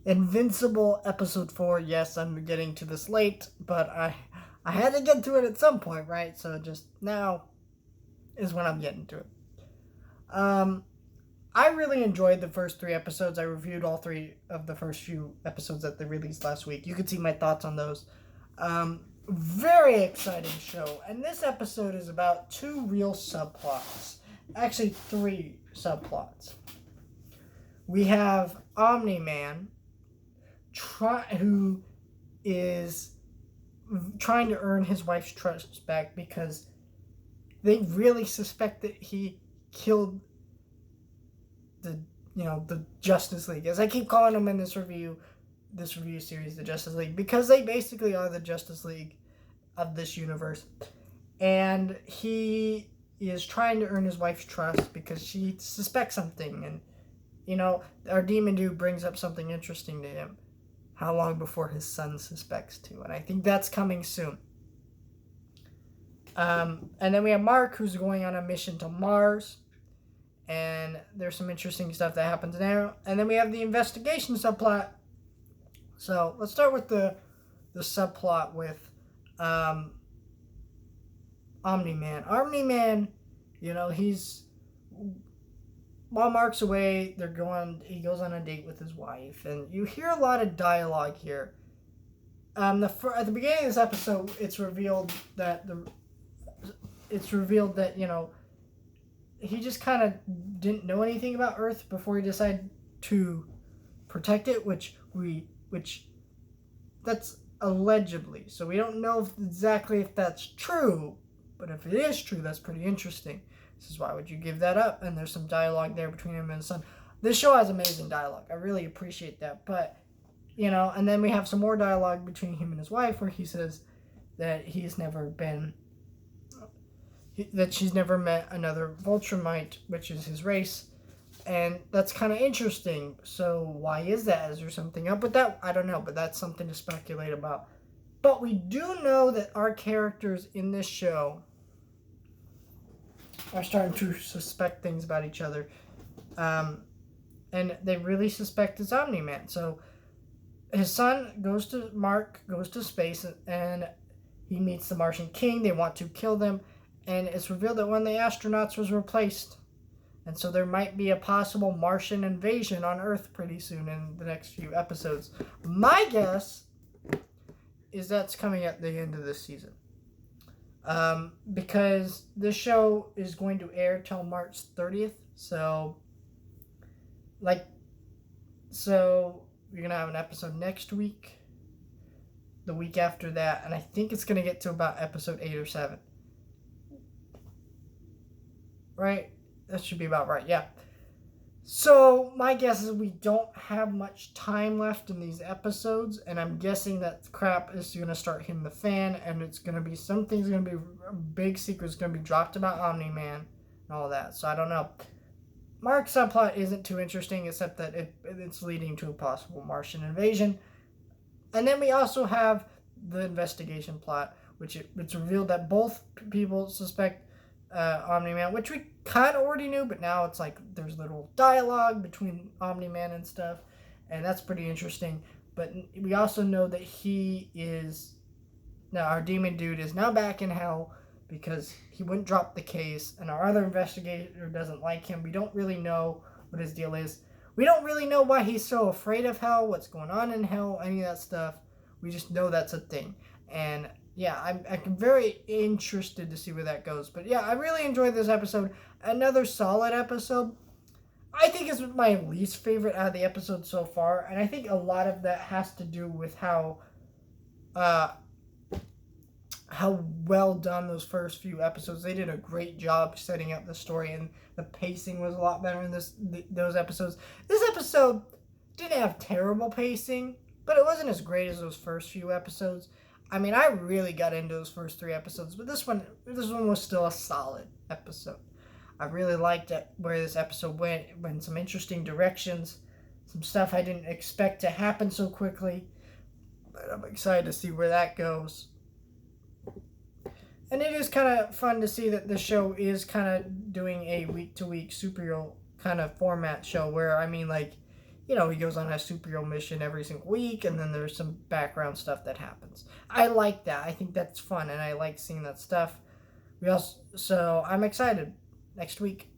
Invincible episode 4. Yes, I'm getting to this late, but I had to get to it at some point, right? So just now is when I'm getting to it. Um, I really enjoyed the first 3 episodes. I reviewed all 3 of the first few episodes that they released last week. You can see my thoughts on those. Very exciting show, and this episode is about 2 real subplots. Actually, 3 subplots. We have Omni Man, who is trying to earn his wife's trust back because they really suspect that he killed the Justice League. As I keep calling them in this review series, the Justice League, because they basically are the Justice League of this universe. And he is trying to earn his wife's trust because she suspects something. And, our demon dude brings up something interesting to him. How long before his son suspects too? And I think that's coming soon. And then we have Mark, who's going on a mission to Mars. And there's some interesting stuff that happens there. And then we have the investigation subplot. So let's start with the subplot with Omni-Man. Omni-Man, he's... While Mark's away, he goes on a date with his wife. And you hear a lot of dialogue here. At the beginning of this episode, it's revealed that he just kind of didn't know anything about Earth before he decided to protect it, which that's allegedly. So we don't know exactly if that's true, but if it is true, that's pretty interesting. This is why would you give that up? And there's some dialogue there between him and his son. This show has amazing dialogue. I really appreciate that. But, and then we have some more dialogue between him and his wife where he says that she's never met another Viltrumite, which is his race. And that's kind of interesting. So why is that? Is there something up with that? I don't know, but that's something to speculate about. But we do know that our characters in this show are starting to suspect things about each other. And they really suspect it's Omni-Man. So his son Mark goes to space, and he meets the Martian King. They want to kill them. And it's revealed that one of the astronauts was replaced. And so there might be a possible Martian invasion on Earth pretty soon in the next few episodes. My guess is that's coming at the end of this season. Because this show is going to air till March 30th. So you're going to have an episode next week, the week after that, and I think it's going to get to about episode 8 or 7. Right? That should be about right, yeah. So my guess is we don't have much time left in these episodes, and I'm guessing that crap is going to start hitting the fan, and it's going to be a big secret's going to be dropped about Omni-Man and all that. So I don't know. Mark's subplot isn't too interesting, except that it's leading to a possible Martian invasion. And then we also have the investigation plot, which it's revealed that both people suspect Omni-Man, which we kind of already knew, but now it's like there's little dialogue between Omni-Man and stuff, and that's pretty interesting. But we also know that our demon dude is now back in hell because he wouldn't drop the case, and our other investigator doesn't like him. We don't really know what his deal is. We don't really know why he's so afraid of hell, what's going on in hell, any of that stuff. We just know that's a thing. And yeah, I'm very interested to see where that goes. But yeah, I really enjoyed this episode. Another solid episode. I think it's my least favorite out of the episodes so far. And I think a lot of that has to do with how well done those first few episodes. They did a great job setting up the story, and the pacing was a lot better in those episodes. This episode didn't have terrible pacing, but it wasn't as great as those first few episodes. I mean, I really got into those first 3 episodes, but this one was still a solid episode. I really liked where this episode went some interesting directions, some stuff I didn't expect to happen so quickly, but I'm excited to see where that goes. And it is kind of fun to see that the show is kind of doing a week-to-week superhero kind of format show where, I mean, like, you know, he goes on a superhero mission every single week, and then there's some background stuff that happens. I like that. I think that's fun, and I like seeing that stuff. So I'm excited next week.